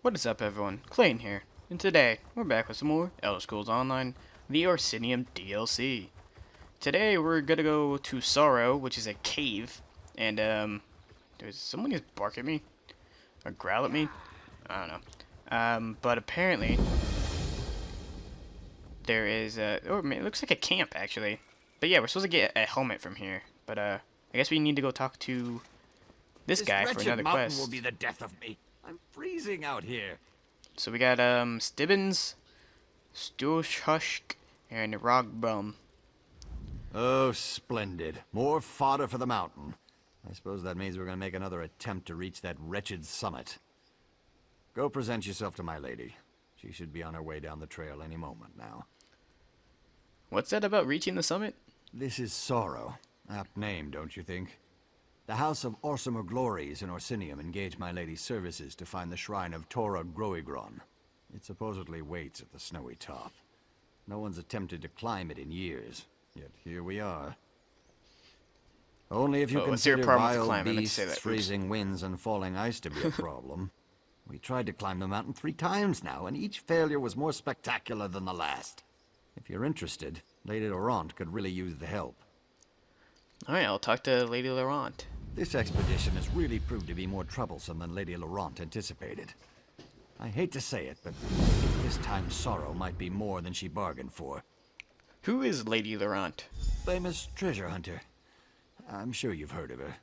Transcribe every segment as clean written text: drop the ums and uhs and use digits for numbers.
What is up, everyone? Clayton here, and today we're back with some more Elder Scrolls Online, the Orsinium DLC. Today we're gonna go to Sorrow, which is a cave, and there's someone just bark at me or growl at me. I don't know. But apparently there is oh man, it looks like a camp actually. But yeah, we're supposed to get a helmet from here. But I guess we need to go talk to this guy for another quest. Will be the death of me. I'm freezing out here. So we got Stibbins, Sturhushk, and Rogbum. Oh, splendid. More fodder for the mountain. I suppose that means we're going to make another attempt to reach that wretched summit. Go present yourself to my lady. She should be on her way down the trail any moment now. What's that about reaching the summit? This is Sorrow. Apt name, don't you think? The House of Orsimer Glories in Orsinium engaged my lady's services to find the shrine of Tora Groigron. It supposedly waits at the snowy top. No one's attempted to climb it in years, yet here we are. Only if you consider wild beasts, freezing winds, and falling ice to be a problem. We tried to climb the mountain 3 times now, and each failure was more spectacular than the last. If you're interested, Lady Laurent could really use the help. Alright, I'll talk to Lady Laurent. This expedition has really proved to be more troublesome than Lady Laurent anticipated. I hate to say it, but this time Sorrow might be more than she bargained for. Who is Lady Laurent? Famous treasure hunter. I'm sure you've heard of her.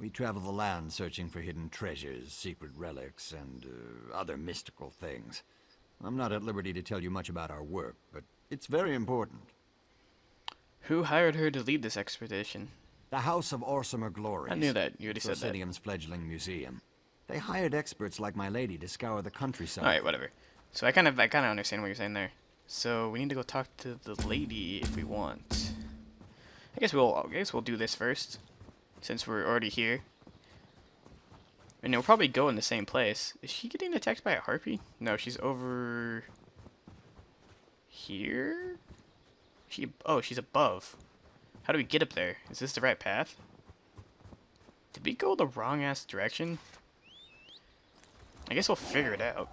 We travel the land searching for hidden treasures, secret relics, and other mystical things. I'm not at liberty to tell you much about our work, but it's very important. Who hired her to lead this expedition? The House of Orsimer Glories. I knew that. You already said that. Orsinium's fledgling museum. They hired experts like my lady to scour the countryside. Alright, whatever. So I kind of understand what you're saying there. So we need to go talk to the lady if we want. I guess we'll do this first, since we're already here. And we'll probably go in the same place. Is she getting attacked by a harpy? No, she's over here. She's above. How do we get up there? Is this the right path? Did we go the wrong ass direction? I guess we'll figure it out.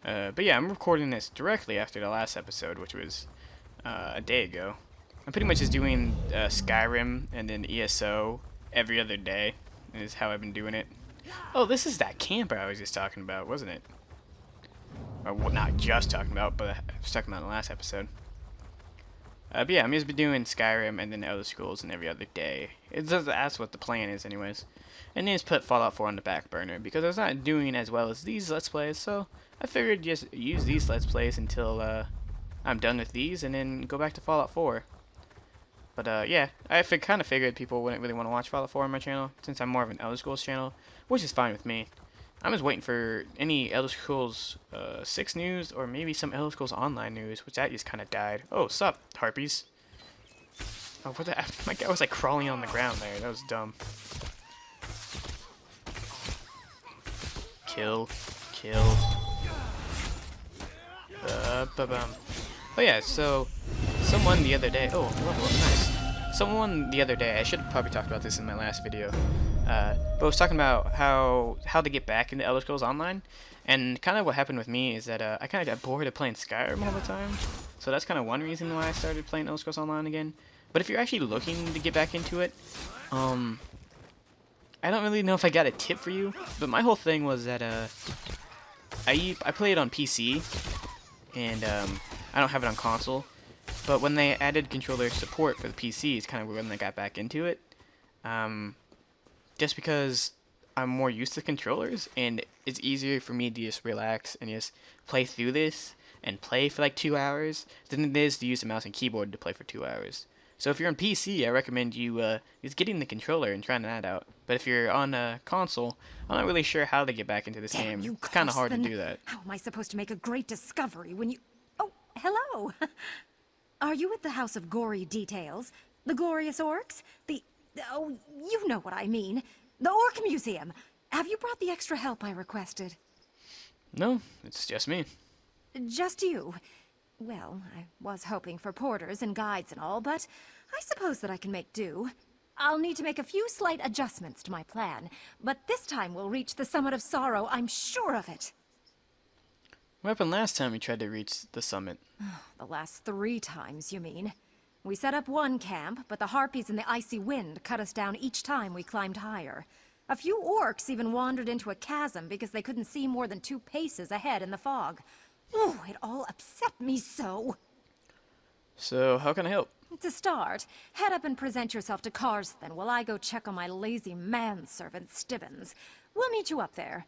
But yeah, I'm recording this directly after the last episode, which was a day ago. I'm pretty much just doing Skyrim and then ESO every other day, is how I've been doing it. Oh, this is that camp I was just talking about, wasn't it? Or well, not just talking about, but I was talking about in the last episode. But yeah, I'm just been doing Skyrim and then Elder Scrolls and every other day. That's what the plan is anyways. And then just put Fallout 4 on the back burner because I was not doing as well as these Let's Plays, so I figured just use these Let's Plays until I'm done with these and then go back to Fallout 4. But yeah, I kind of figured people wouldn't really want to watch Fallout 4 on my channel since I'm more of an Elder Scrolls channel, which is fine with me. I'm just waiting for any Elder Scrolls 6 news or maybe some Elder Scrolls Online news, which that just kind of died. Oh, sup, harpies. Oh, what the? My guy was like crawling on the ground there. That was dumb. Kill. Oh yeah, so someone the other day. Oh, nice. Someone the other day. I should have probably talked about this in my last video. But I was talking about how to get back into Elder Scrolls Online, and kind of what happened with me is that I kind of got bored of playing Skyrim all the time, so that's kind of one reason why I started playing Elder Scrolls Online again. But if you're actually looking to get back into it, I don't really know if I got a tip for you, but my whole thing was that I play it on PC, and I don't have it on console, but when they added controller support for the PC is kind of when I got back into it. Just because I'm more used to controllers, and it's easier for me to just relax and just play through this and play for like 2 hours than it is to use the mouse and keyboard to play for 2 hours. So if you're on PC, I recommend you just getting the controller and trying that out. But if you're on a console, I'm not really sure how to get back into this game. It's kind of hard to do that. How am I supposed to make a great discovery when you... Oh, hello. Are you at the House of Gory Details? The Glorious Orcs? Oh, you know what I mean. The Orc Museum. Have you brought the extra help I requested? No, it's just me. Just you? Well, I was hoping for porters and guides and all, but I suppose that I can make do. I'll need to make a few slight adjustments to my plan, but this time we'll reach the summit of Sorrow, I'm sure of it. What happened last time we tried to reach the summit? The last 3 times, you mean? We set up one camp, but the harpies and the icy wind cut us down each time we climbed higher. A few orcs even wandered into a chasm because they couldn't see more than 2 paces ahead in the fog. Oh, it all upset me so. So, how can I help? To start, head up and present yourself to Karsthen while I go check on my lazy manservant Stibbons. We'll meet you up there.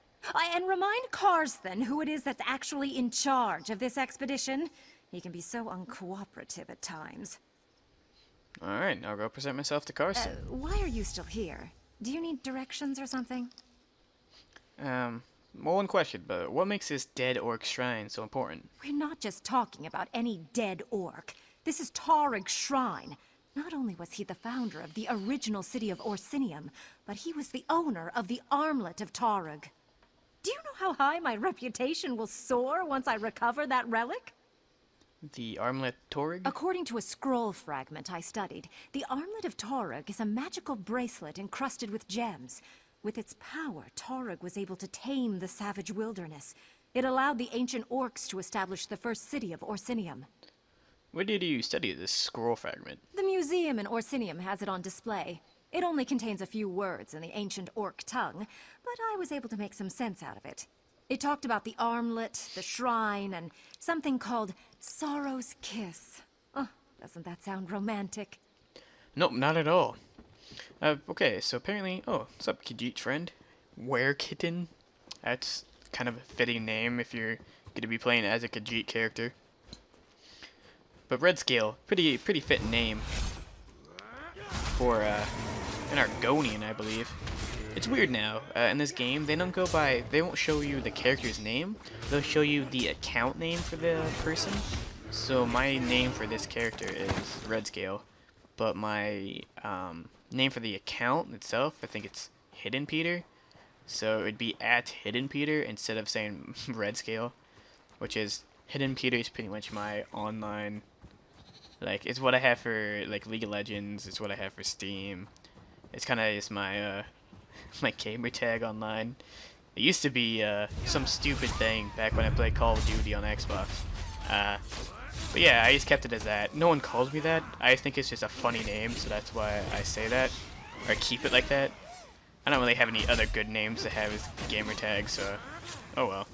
And remind Karsthen who it is that's actually in charge of this expedition. He can be so uncooperative at times. Alright, I'll go present myself to Carson. Why are you still here? Do you need directions or something? Well, one question, but what makes this dead orc shrine so important? We're not just talking about any dead orc. This is Tarrag's shrine. Not only was he the founder of the original city of Orsinium, but he was the owner of the armlet of Tarrag. Do you know how high my reputation will soar once I recover that relic? The armlet Torrig? According to a scroll fragment I studied, the armlet of Tarrag is a magical bracelet encrusted with gems. With its power, Tarrag was able to tame the savage wilderness. It allowed the ancient orcs to establish the first city of Orsinium. Where did you study this scroll fragment? The museum in Orsinium has it on display. It only contains a few words in the ancient orc tongue, but I was able to make some sense out of it. It talked about the armlet, the shrine, and something called Sorrow's Kiss. Oh, doesn't that sound romantic? Nope, not at all. Okay, so apparently... Oh, what's up, Khajiit friend? Werekitten? That's kind of a fitting name if you're going to be playing as a Khajiit character. But Red Scale, pretty fit name for an Argonian, I believe. It's weird now. In this game, they won't show you the character's name. They'll show you the account name for the person. So my name for this character is Red Scale, but my name for the account itself, I think it's Hidden Peter. So it'd be at Hidden Peter instead of saying Red Scale, which is Hidden Peter is pretty much my online. Like, it's what I have for, like, League of Legends. It's what I have for Steam. It's kind of just my, my gamer tag online. It used to be, some stupid thing back when I played Call of Duty on Xbox. But yeah, I just kept it as that. No one calls me that. I think it's just a funny name, so that's why I say that. Or keep it like that. I don't really have any other good names to have as gamer tags, so... Oh well.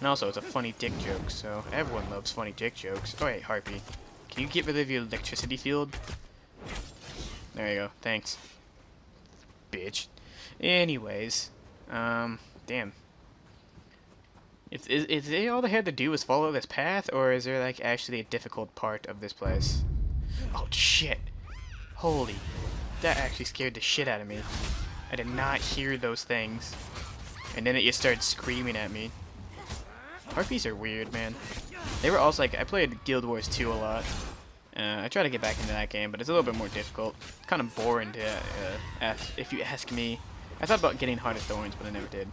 And also, it's a funny dick joke, so everyone loves funny dick jokes. Oh wait, Harpy. Can you get rid of your electricity field? There you go, thanks. Bitch. Anyways, damn. Is it all they had to do was follow this path, or is there, like, actually a difficult part of this place? Oh, shit. Holy. That actually scared the shit out of me. I did not hear those things. And then it just started screaming at me. Harpies are weird, man. They were also, like, I played Guild Wars 2 a lot. I try to get back into that game, but it's a little bit more difficult. Kind of boring to ask, if you ask me. I thought about getting Heart of Thorns, but I never did.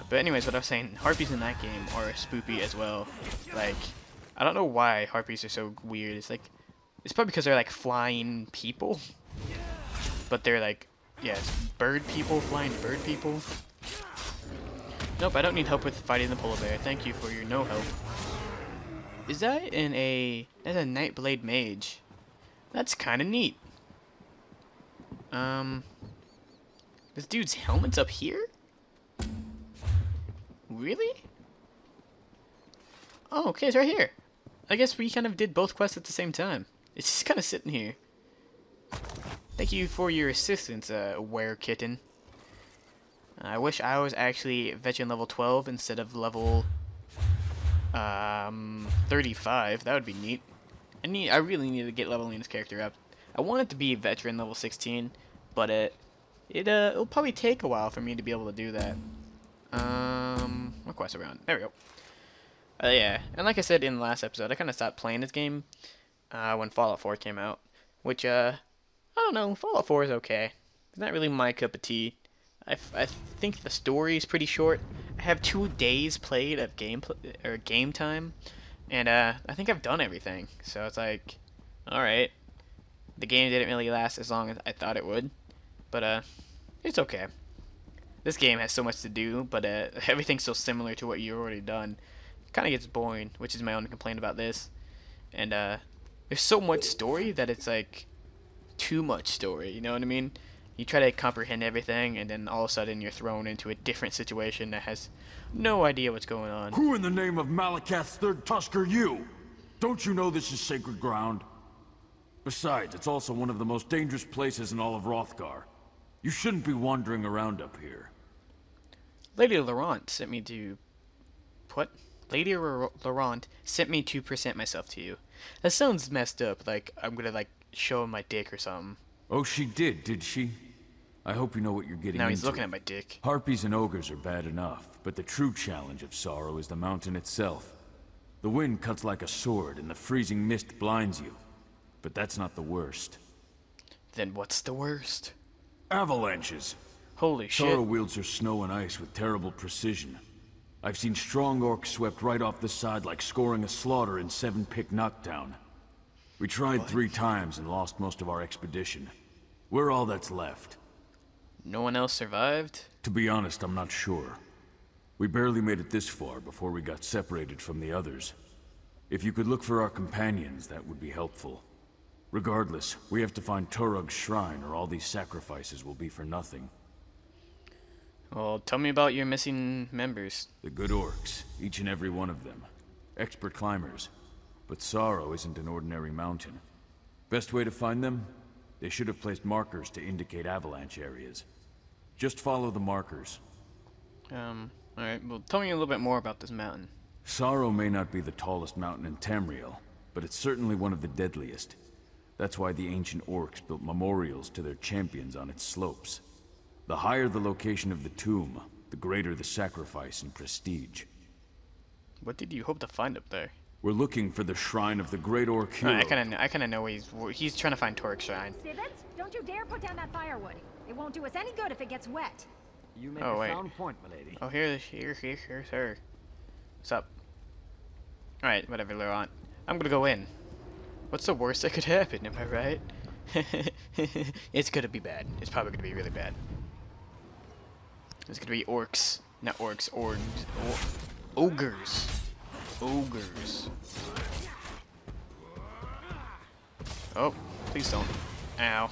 But anyways, what I was saying, Harpies in that game are spoopy as well. Like, I don't know why Harpies are so weird. It's like, it's probably because they're like flying people. But they're like, yeah, it's bird people, flying bird people. Nope, I don't need help with fighting the polar bear. Thank you for your no help. Is that that's a Nightblade Mage. That's kind of neat. This dude's helmet's up here? Really? Oh, okay, it's right here. I guess we kind of did both quests at the same time. It's just kind of sitting here. Thank you for your assistance, Werekitten. I wish I was actually veteran level 12 instead of level 35. That would be neat. I really need to get leveling this character up. I want it to be veteran level 16, but it'll probably take a while for me to be able to do that. What quest around? There we go. Yeah, and like I said in the last episode, I kind of stopped playing this game when Fallout 4 came out, which I don't know. Fallout 4 is okay. It's not really my cup of tea. I think the story is pretty short. I have 2 days played of game time, and I think I've done everything. So it's like, all right, the game didn't really last as long as I thought it would, but it's okay. This game has so much to do, but everything's so similar to what you've already done. It kind of gets boring, which is my only complaint about this. And there's so much story that it's like too much story. You know what I mean? You try to comprehend everything, and then all of a sudden you're thrown into a different situation that has no idea what's going on. Who in the name of Malakath's third tusk are you? Don't you know this is sacred ground? Besides, it's also one of the most dangerous places in all of Hrothgar. You shouldn't be wandering around up here. Lady Laurent sent me to... What? Lady Laurent sent me to present myself to you. That sounds messed up, like I'm gonna like show him my dick or something. Oh, she did she? I hope you know what you're getting into. Now he's looking at my dick. Harpies and ogres are bad enough, but the true challenge of sorrow is the mountain itself. The wind cuts like a sword, and the freezing mist blinds you. But that's not the worst. Then what's the worst? Avalanches. Holy shit. Sorrow wields her snow and ice with terrible precision. I've seen strong orcs swept right off the side like scoring a slaughter in 7-pick knockdown. We tried 3 times and lost most of our expedition. We're all that's left. No one else survived? To be honest, I'm not sure. We barely made it this far before we got separated from the others. If you could look for our companions, that would be helpful. Regardless, we have to find Torug's shrine or all these sacrifices will be for nothing. Well, tell me about your missing members. The good orcs, each and every one of them. Expert climbers. But Sorrow isn't an ordinary mountain. Best way to find them? They should have placed markers to indicate avalanche areas. Just follow the markers. Alright, well, tell me a little bit more about this mountain. Sorrow may not be the tallest mountain in Tamriel, but it's certainly one of the deadliest. That's why the ancient orcs built memorials to their champions on its slopes. The higher the location of the tomb, the greater the sacrifice and prestige. What did you hope to find up there? We're looking for the shrine of the great orc hero. I kind of know he's trying to find Torug's shrine. Civets, don't you dare put down that firewood. It won't do us any good if it gets wet. You make Oh, a wait. sound point, milady. Oh, here's her. What's up? Alright, whatever, Laurent. I'm gonna go in. What's the worst that could happen, am I right? It's gonna be bad. It's probably gonna be really bad. It's gonna be orcs. Not orcs, ogres. Ogres. Oh, please don't. Ow.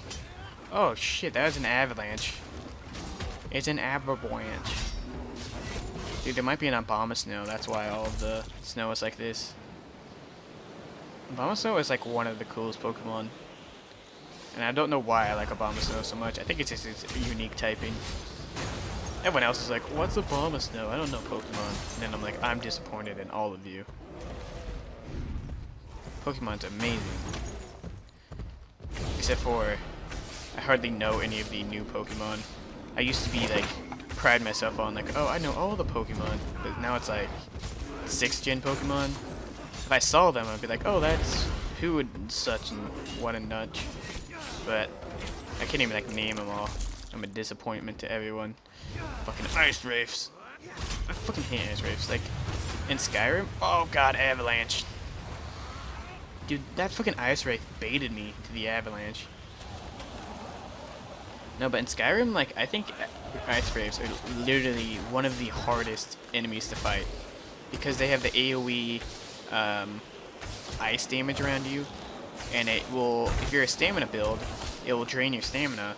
Oh shit, that was an avalanche. It's an avalanche. Dude, there might be an Abomasnow, that's why all of the snow is like this. Abomasnow is like one of the coolest Pokemon. And I don't know why I like Abomasnow so much. I think it's just its unique typing. Everyone else is like, what's Abomasnow? I don't know Pokemon. And then I'm like, I'm disappointed in all of you. Pokemon's amazing. Except for, I hardly know any of the new Pokemon. I used to be like, pride myself on like, oh, I know all the Pokemon. But now it's like, 6th gen Pokemon. If I saw them, I'd be like, oh, that's who and such and what and nudge. But I can't even like name them all. I'm a disappointment to everyone. Fucking ice wraiths. I fucking hate ice wraiths. Like in Skyrim. Oh god, avalanche. Dude, that fucking ice wraith baited me to the avalanche. No, but in Skyrim, like I think ice wraiths are literally one of the hardest enemies to fight because they have the AOE ice damage around you, and it will, if you're a stamina build, it will drain your stamina,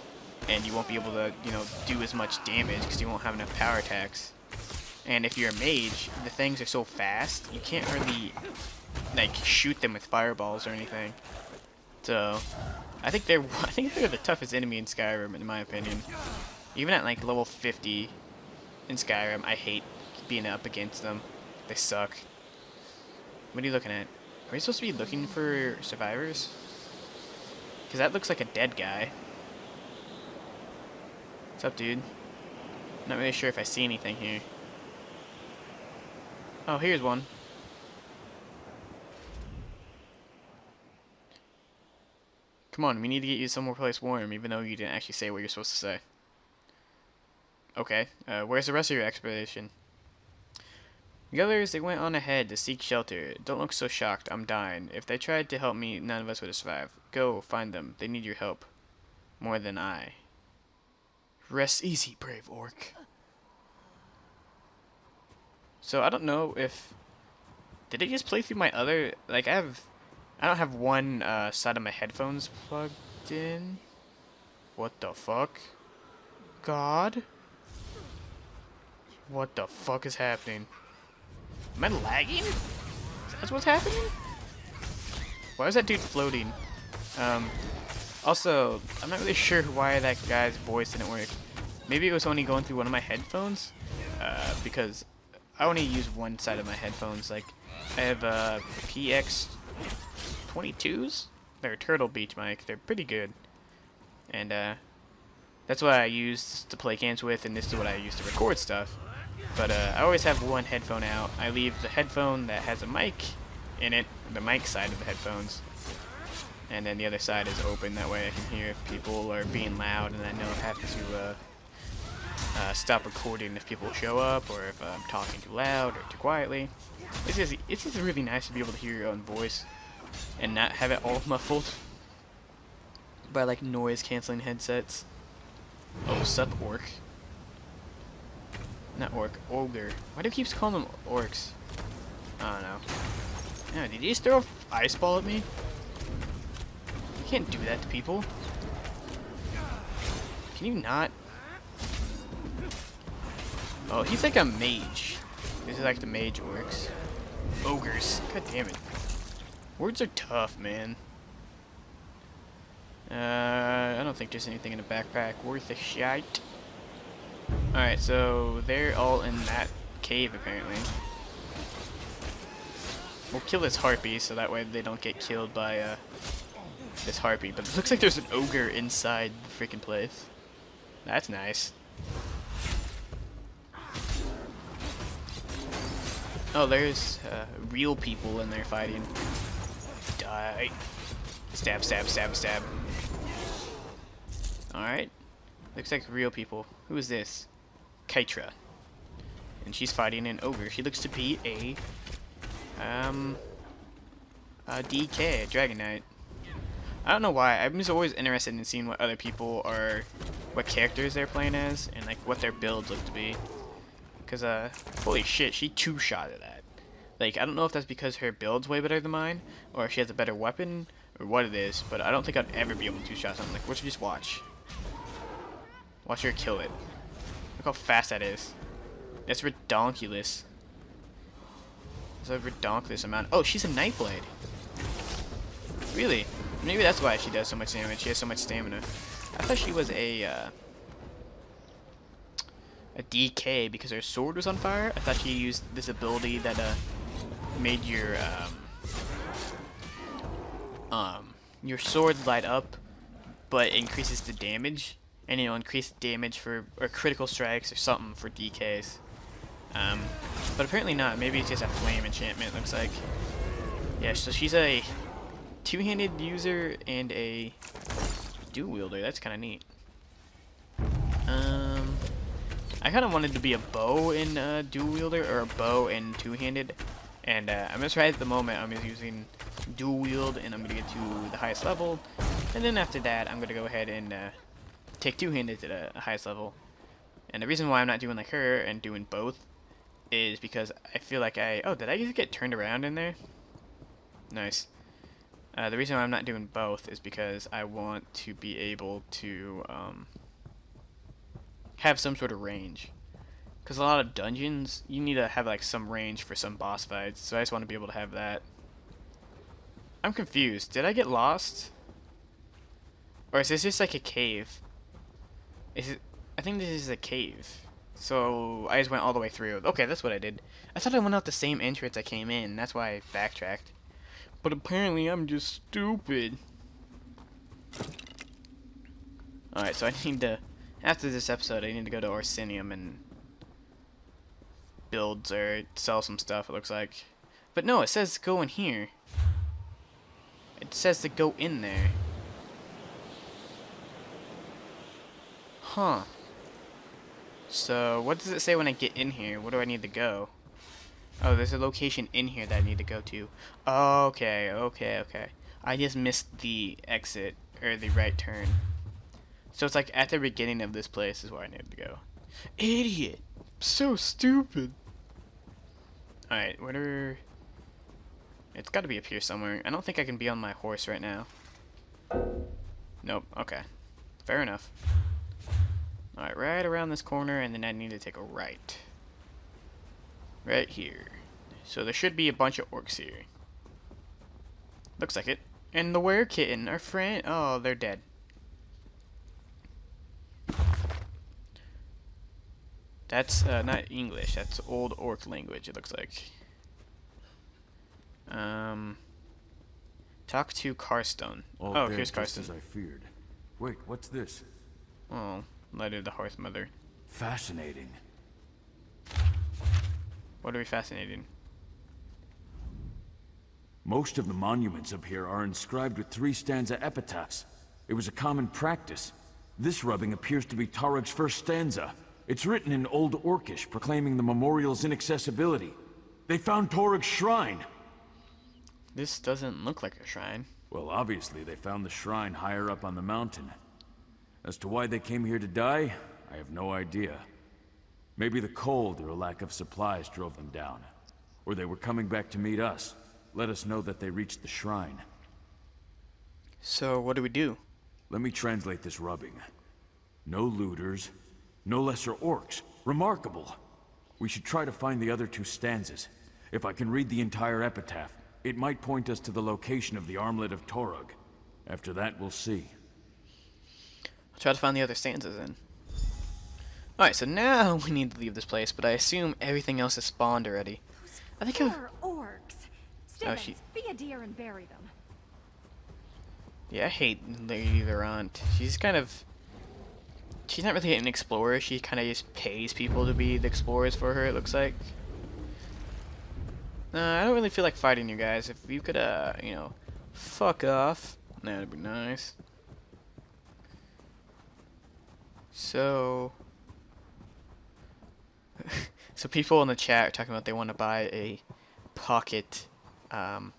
and you won't be able to, you know, do as much damage because you won't have enough power attacks. And if you're a mage, the things are so fast, you can't really, like, shoot them with fireballs or anything. So, I think they're the toughest enemy in Skyrim, in my opinion. Even at, like, level 50 in Skyrim, I hate being up against them. They suck. What are you looking at? Are we supposed to be looking for survivors? Because that looks like a dead guy. What's up, dude? Not really sure if I see anything here. Oh, here's one. Come on, we need to get you somewhere place warm, even though you didn't actually say what you're supposed to say. Okay, where's the rest of your expedition? The others, they went on ahead to seek shelter. Don't look so shocked, I'm dying. If they tried to help me, none of us would have survived. Go, find them. They need your help. More than I. Rest easy, brave orc. So I don't know if... Did it just play through my other... Like, I don't have one side of my headphones plugged in. What the fuck? God? What the fuck is happening? Am I lagging? That's what's happening? Why is that dude floating? Also, I'm not really sure why that guy's voice didn't work. Maybe it was only going through one of my headphones, because I only use one side of my headphones. Like, I have PX22s. They're Turtle Beach mic. They're pretty good, and that's what I use to play games with, and this is what I use to record stuff. But I always have one headphone out. I leave the headphone that has a mic in it, the mic side of the headphones, and then the other side is open. That way I can hear if people are being loud, and I know I have to stop recording if people show up, or if I'm talking too loud or too quietly. It's just really nice to be able to hear your own voice and not have it all muffled by like noise canceling headsets. Oh, sup, orc. Not orc, ogre. Why do you keep calling them orcs? I don't know. Yeah, did you just throw an ice ball at me? You can't do that to people. Can you not? Oh, he's like a mage. This is like the mage orcs. Ogres. God damn it. Words are tough, man. I don't think there's anything in the backpack worth a shite. Alright, so they're all in that cave, apparently. We'll kill this harpy, so that way they don't get killed by this harpy. But it looks like there's an ogre inside the freaking place. That's nice. Oh, there's real people in there fighting. Die. Stab, stab, stab, stab. Alright. Looks like real people. Who is this? Kytra. And she's fighting an ogre. She looks to be a DK, a Dragon Knight. I don't know why. I'm just always interested in seeing what other people are, what characters they're playing as, and like what their builds look to be. Cause holy shit, she two-shotted that. Like, I don't know if that's because her build's way better than mine, or if she has a better weapon, or what it is, but I don't think I'd ever be able to two-shot something. Like, what you just watch? Watch her kill it. Look how fast that is. That's redonkulous. It's a redonkulous amount. Oh, she's a Nightblade. Really? Maybe that's why she does so much damage. She has so much stamina. I thought she was a DK because her sword was on fire. I thought she used this ability that made your sword light up, but increases the damage, and it'll increase damage for or critical strikes or something for DKs. But apparently not. Maybe it's just a flame enchantment. Looks like. Yeah. So she's a two-handed user and a dual wielder. That's kind of neat. I kind of wanted to be a bow in dual wielder or a bow in two-handed, and I'm just right at the moment. I'm just using dual wield, and I'm gonna get to the highest level, and then after that, I'm gonna go ahead and take two-handed to the highest level. And the reason why I'm not doing like her and doing both is because I feel like oh, did I just get turned around in there? Nice. The reason why I'm not doing both is because I want to be able to have some sort of range. Because a lot of dungeons, you need to have like some range for some boss fights, so I just want to be able to have that. I'm confused. Did I get lost? Or is this just like a cave? I think this is a cave. So I just went all the way through. Okay, that's what I did. I thought I went out the same entrance I came in. That's why I backtracked. But apparently I'm just stupid. Alright, so I need to... After this episode, I need to go to Orsinium and build or sell some stuff, it looks like. But no, it says go in here. It says to go in there. Huh. So, what does it say when I get in here? Where do I need to go? Oh, there's a location in here that I need to go to. Okay, okay, okay. I just missed the exit, or the right turn. So it's like at the beginning of this place is where I need to go. Idiot! So stupid! Alright, where... It's gotta be up here somewhere. I don't think I can be on my horse right now. Nope, okay. Fair enough. Alright, right around this corner, and then I need to take a right. Right here. So there should be a bunch of orcs here. Looks like it. And the were-kitten, our friend... Oh, they're dead. That's not English, that's old orc language, it looks like. Talk to Carstone. Oh, here's Carstone. As I feared. Wait, what's this? Oh, letter to Hearth Mother. Fascinating. What are we fascinating? Most of the monuments up here are inscribed with 3-stanza epitaphs. It was a common practice. This rubbing appears to be Tarug's first stanza. It's written in Old Orcish, proclaiming the memorial's inaccessibility. They found Tarug's shrine! This doesn't look like a shrine. Well, obviously they found the shrine higher up on the mountain. As to why they came here to die, I have no idea. Maybe the cold or a lack of supplies drove them down. Or they were coming back to meet us. Let us know that they reached the shrine. So, what do we do? Let me translate this rubbing. No looters, no lesser orcs. Remarkable. We should try to find the other 2 stanzas. If I can read the entire epitaph, it might point us to the location of the armlet of Torug. After that, we'll see. I'll try to find the other stanzas then. Alright, so now we need to leave this place, but I assume everything else is spawned already. I think Poor orcs. Stibbons, she- be a deer and bury them. Yeah, I hate Lady Laurent. She's kind of... She's not really an explorer, she kind of just pays people to be the explorers for her, it looks like. I don't really feel like fighting you guys. If you could, you know, fuck off, that'd be nice. So... so people in the chat are talking about they want to buy a pocket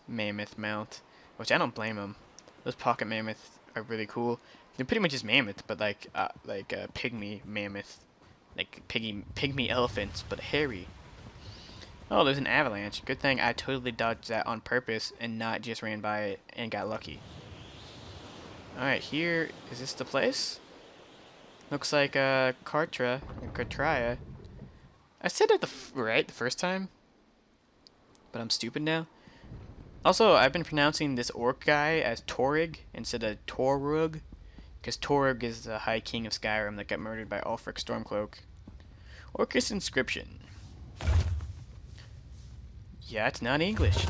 mammoth mount, which I don't blame them. Those pocket mammoths are really cool. They're pretty much just mammoth, but like pygmy mammoth, like pygmy elephants, but hairy. Oh, there's an avalanche. Good thing I totally dodged that on purpose and not just ran by it and got lucky. Alright, here, is this the place? Looks like Cartria. I said it right the first time, but I'm stupid now. Also, I've been pronouncing this orc guy as Torig instead of Torug, because Torug is the High King of Skyrim that got murdered by Ulfric Stormcloak. Orcish inscription. Yeah, it's not English.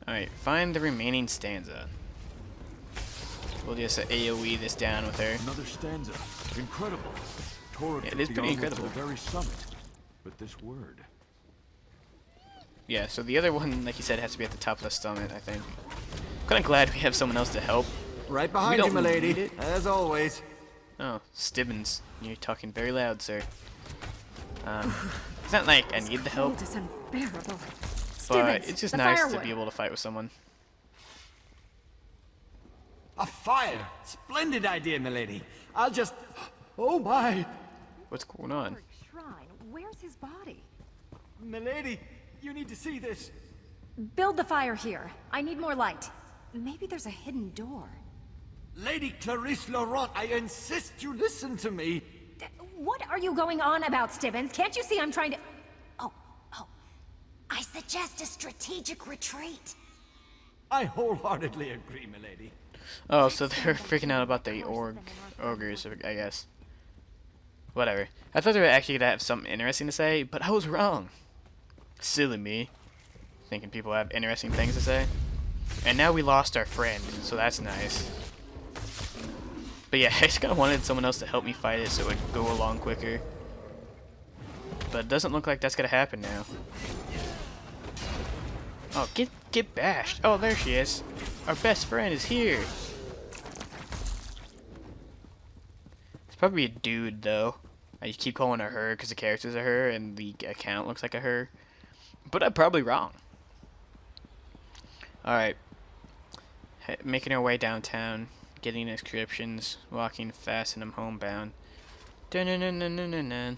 Alright, find the remaining stanza. We'll just AoE this down with her. Another stanza. Incredible. Torug Yeah, it is took the pretty onward to incredible. the very summit. But this word... Yeah, so the other one, like you said, has to be at the top of the summit, I think. I'm kind of glad we have someone else to help. Right behind you, don't milady, need it. as always. Oh, Stibbons, you're talking very loud, sir. It's not like I need the help, Cold is unbearable. but Stibbons, it's just the nice firewood. to be able to fight with someone. A fire! Splendid idea, milady. I'll just... Oh my! What's going on? Shrine. Where's his body? Milady, you need to see this. Build the fire here. I need more light. Maybe there's a hidden door. Lady Clarice Laurent, I insist you listen to me. What are you going on about, Stibbons? Can't you see I'm trying to... Oh. I suggest a strategic retreat. I wholeheartedly agree, milady. Oh, so they're freaking out about the ogres, I guess. Whatever. I thought they were actually gonna have something interesting to say, but I was wrong. Silly me. Thinking people have interesting things to say. And now we lost our friend, so that's nice. But yeah, I just kinda wanted someone else to help me fight it so it would go along quicker. But it doesn't look like that's gonna happen now. Oh, get bashed. Oh, there she is. Our best friend is here. It's probably a dude, though. I just keep calling her her because the characters are her and the account looks like a her. But I'm probably wrong. Alright. Making our way downtown. Getting inscriptions. Walking fast and I'm homebound. Dun-dun-dun-dun-dun-dun.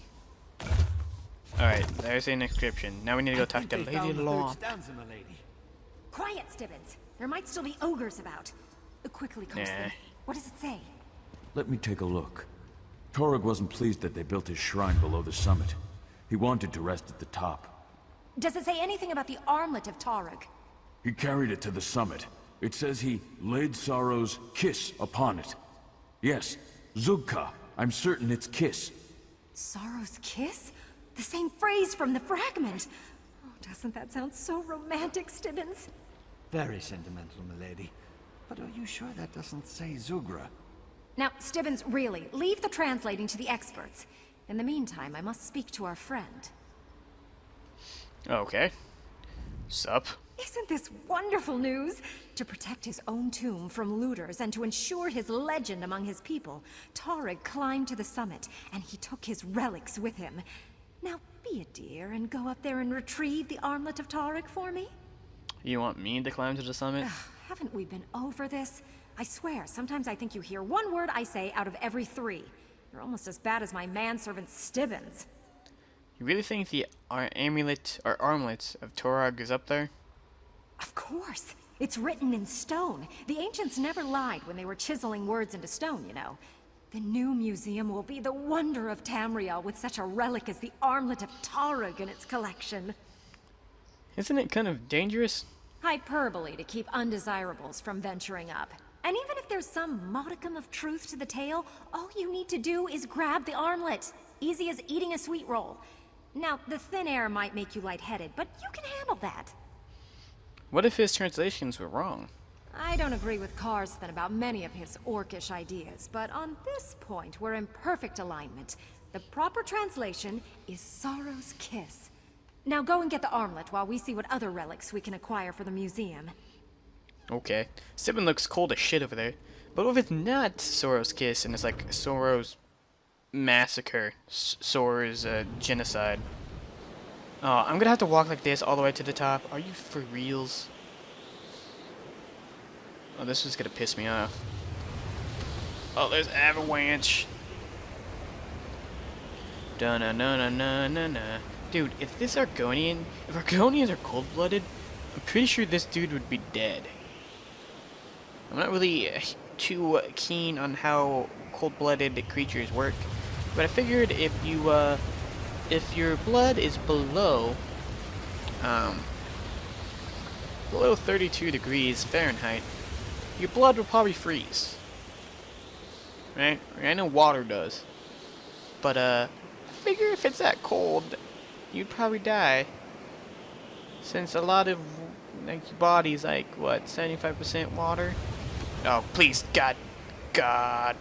Alright, there's an inscription. Now we need to go talk to Lady Law. Quiet, Stibbins. There might still be ogres about. Quickly, Carson. Nah. What does it say? Let me take a look. Torog wasn't pleased that they built his shrine below the summit. He wanted to rest at the top. Does it say anything about the armlet of Tarug? He carried it to the summit. It says he laid Sorrow's kiss upon it. Yes, Zugka. I'm certain it's kiss. Sorrow's kiss? The same phrase from the fragment. Oh, doesn't that sound so romantic, Stibbins? Very sentimental, milady. But are you sure that doesn't say Zugra? Now, Stibbins, really, leave the translating to the experts. In the meantime, I must speak to our friend. Okay. Sup? Isn't this wonderful news? To protect his own tomb from looters and to ensure his legend among his people, Tarug climbed to the summit, and he took his relics with him. Now, be a dear and go up there and retrieve the armlet of Tarug for me? You want me to climb to the summit? Haven't we been over this? I swear, sometimes I think you hear one word I say out of every 3. You're almost as bad as my manservant Stibbins. You really think the amulet or armlet of Torog is up there? Of course. It's written in stone. The ancients never lied when they were chiseling words into stone, you know. The new museum will be the wonder of Tamriel with such a relic as the armlet of Tarug in its collection. Isn't it kind of dangerous? Hyperbole to keep undesirables from venturing up. And even if there's some modicum of truth to the tale, all you need to do is grab the armlet. Easy as eating a sweet roll. Now, the thin air might make you lightheaded, but you can handle that. What if his translations were wrong? I don't agree with Karsten about many of his orcish ideas, but on this point, we're in perfect alignment. The proper translation is Sorrow's Kiss. Now go and get the armlet while we see what other relics we can acquire for the museum. Okay. Stibbin looks cold as shit over there. But what if it's not Sorrow's Kiss and it's like Sorrow's massacre? Sorrow's genocide? Oh, I'm gonna have to walk like this all the way to the top. Are you for reals? Oh, this is gonna piss me off. Oh, there's avalanche. Da-na-na-na-na-na-na. Dude, if Argonians are cold-blooded, I'm pretty sure this dude would be dead. I'm not really too keen on how cold-blooded creatures work, but I figured if your blood is below 32 degrees Fahrenheit, your blood will probably freeze. Right? I know water does. But, I figure if it's that cold, you'd probably die. Since a lot of, like, your body's like, what, 75% water? Oh, please, God. I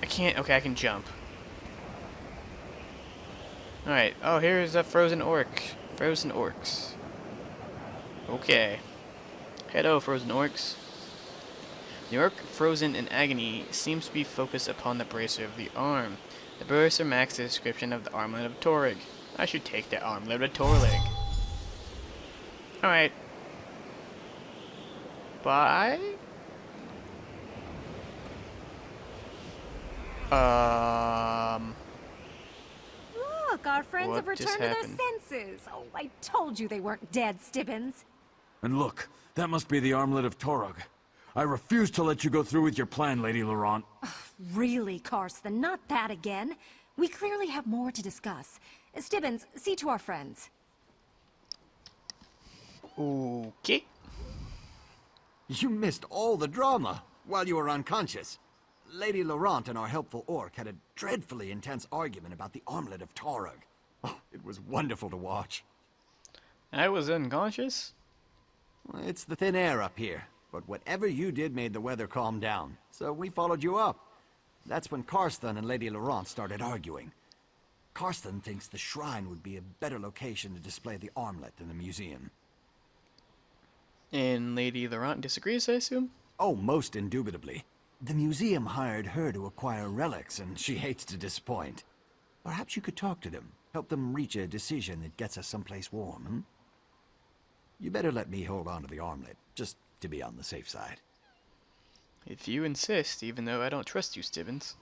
can't, okay, I can jump. Alright, oh, here's a frozen orc. Frozen orcs. Okay. Hello, frozen orcs. The orc, frozen in agony, seems to be focused upon the bracer of the arm. The bracer matches the description of the armlet of Torug. I should take the armlet of Torug. Alright. Bye? Look, our friends What have just returned to happened? their senses. Oh, I told you they weren't dead, Stibbins. And look, that must be the armlet of Torog. I refuse to let you go through with your plan, Lady Laurent. Really, Karsten, not that again. We clearly have more to discuss. Stibbins, see to our friends. Okay. You missed all the drama while you were unconscious. Lady Laurent and our helpful orc had a dreadfully intense argument about the armlet of Torug. Oh, it was wonderful to watch. I was unconscious? Well, it's the thin air up here, but whatever you did made the weather calm down, so we followed you up. That's when Karsten and Lady Laurent started arguing. Karsten thinks the shrine would be a better location to display the armlet than the museum. And Lady Laurent disagrees, I assume? Oh, most indubitably. The museum hired her to acquire relics, and she hates to disappoint. Perhaps you could talk to them, help them reach a decision that gets us someplace warm, hmm? You better let me hold on to the armlet, just to be on the safe side. If you insist, even though I don't trust you, Stibbins.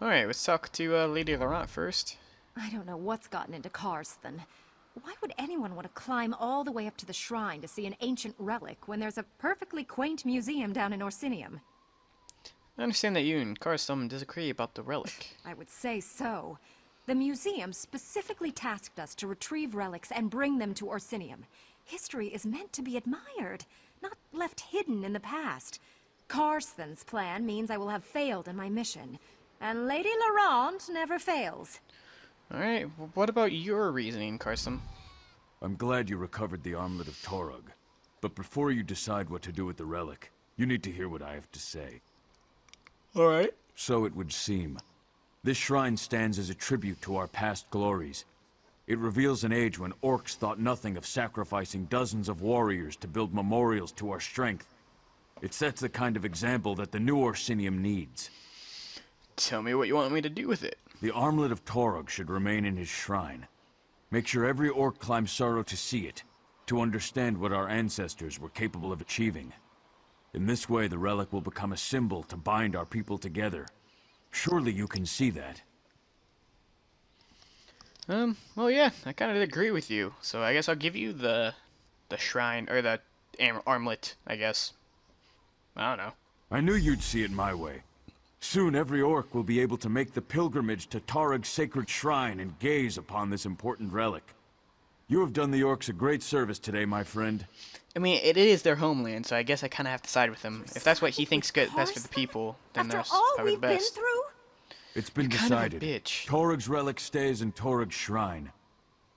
Alright, let's talk to Lady Laurent first. I don't know what's gotten into Karsten. Why would anyone want to climb all the way up to the shrine to see an ancient relic when there's a perfectly quaint museum down in Orsinium? I understand that you and Karsten disagree about the relic. I would say so. The museum specifically tasked us to retrieve relics and bring them to Orsinium. History is meant to be admired, not left hidden in the past. Karsten's plan means I will have failed in my mission, and Lady Laurent never fails. Alright, what about your reasoning, Karsten? I'm glad you recovered the armlet of Torug. But before you decide what to do with the relic, you need to hear what I have to say. Alright. So it would seem. This shrine stands as a tribute to our past glories. It reveals an age when Orcs thought nothing of sacrificing dozens of warriors to build memorials to our strength. It sets the kind of example that the new Orsinium needs. Tell me what you want me to do with it. The armlet of Torug should remain in his shrine. Make sure every Orc climbs Sorrow to see it, to understand what our ancestors were capable of achieving. In this way, the relic will become a symbol to bind our people together. Surely you can see that. Well, yeah, I kind of agree with you. So I guess I'll give you the shrine, or the armlet, I guess. I don't know. I knew you'd see it my way. Soon every Orc will be able to make the pilgrimage to Torug's sacred shrine and gaze upon this important relic. You have done the Orcs a great service today, my friend. I mean, it is their homeland, so I guess I kind of have to side with him. If that's what he thinks good, best for the people, then After that's all probably we've the been best. through? It's been You're kind of a decided. bitch. Torug's relic stays in Torug's shrine.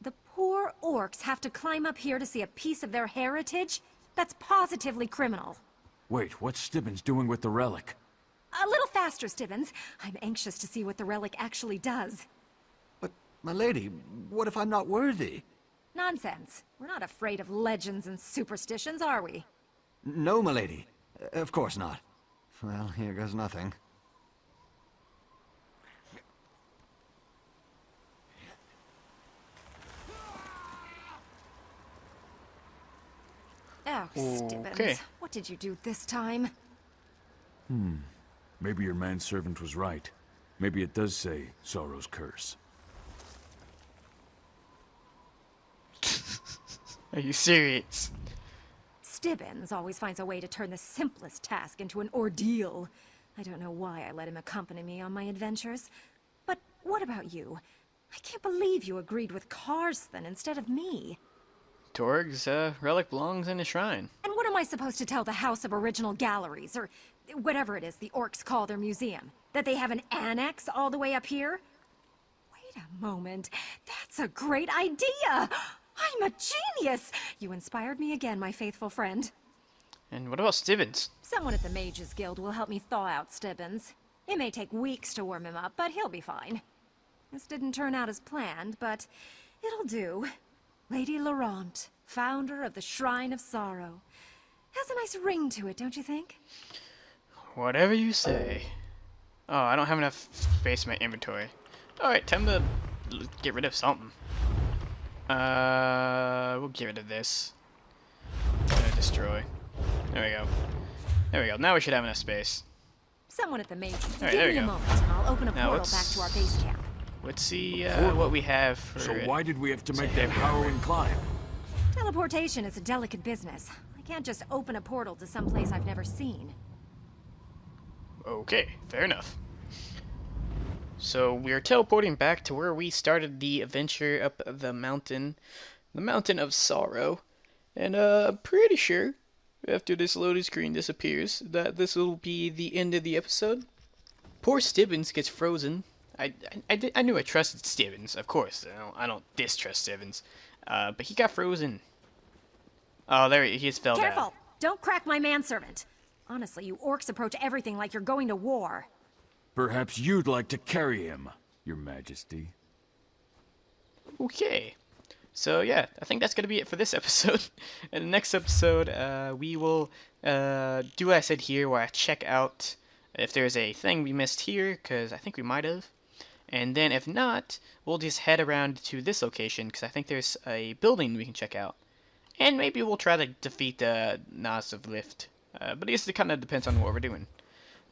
The poor orcs have to climb up here to see a piece of their heritage? That's positively criminal. Wait, what's Stibbins doing with the relic? A little faster, Stibbins. I'm anxious to see what the relic actually does. But, my lady, what if I'm not worthy? Nonsense. We're not afraid of legends and superstitions, are we? No, my lady. Of course not. Well, here goes nothing. Oh, Stibbins. Okay. What did you do this time? Maybe your manservant was right. Maybe it does say Sorrow's curse. Are you serious? Stibbins always finds a way to turn the simplest task into an ordeal. I don't know why I let him accompany me on my adventures. But what about you? I can't believe you agreed with Karsten instead of me. Torg's relic belongs in the shrine. And what am I supposed to tell the House of Original Galleries, or whatever it is the Orcs call their museum? That they have an annex all the way up here? Wait a moment. That's a great idea! I'm a genius! You inspired me again, my faithful friend. And what about Stibbins? Someone at the Mages Guild will help me thaw out Stibbins. It may take weeks to warm him up, but he'll be fine. This didn't turn out as planned, but it'll do. Lady Laurent, founder of the Shrine of Sorrow. Has a nice ring to it, don't you think? Whatever you say. Oh, I don't have enough space in my inventory. Alright, time to get rid of something. We'll get rid of this. Destroy. There we go. There we go. Now we should have enough space. Someone at the Mages. All right, Give there me we a go. moment, and I'll open a Now portal back to our base camp. Let's see what we have for So it. why did we have to make that harrowing climb? Teleportation is a delicate business. I can't just open a portal to some place I've never seen. Okay, fair enough. So we're teleporting back to where we started the adventure up the mountain of sorrow. And I'm pretty sure, after this loading screen disappears, that this will be the end of the episode. Poor Stibbins gets frozen. I knew I trusted Stibbins, of course. I don't distrust Stibbins. But he got frozen. Oh, there he just fell Careful! down. Don't crack my manservant. Honestly, you orcs approach everything like you're going to war. Perhaps you'd like to carry him, Your Majesty. Okay. So yeah, I think that's gonna be it for this episode. In the next episode, we will do what I said here, where I check out if there's a thing we missed here, because I think we might have. And then if not, we'll just head around to this location, because I think there's a building we can check out. And maybe we'll try to defeat the Nas of Lift. But I guess it kind of depends on what we're doing.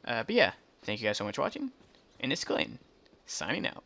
But yeah, thank you guys so much for watching. And it's Glenn, signing out.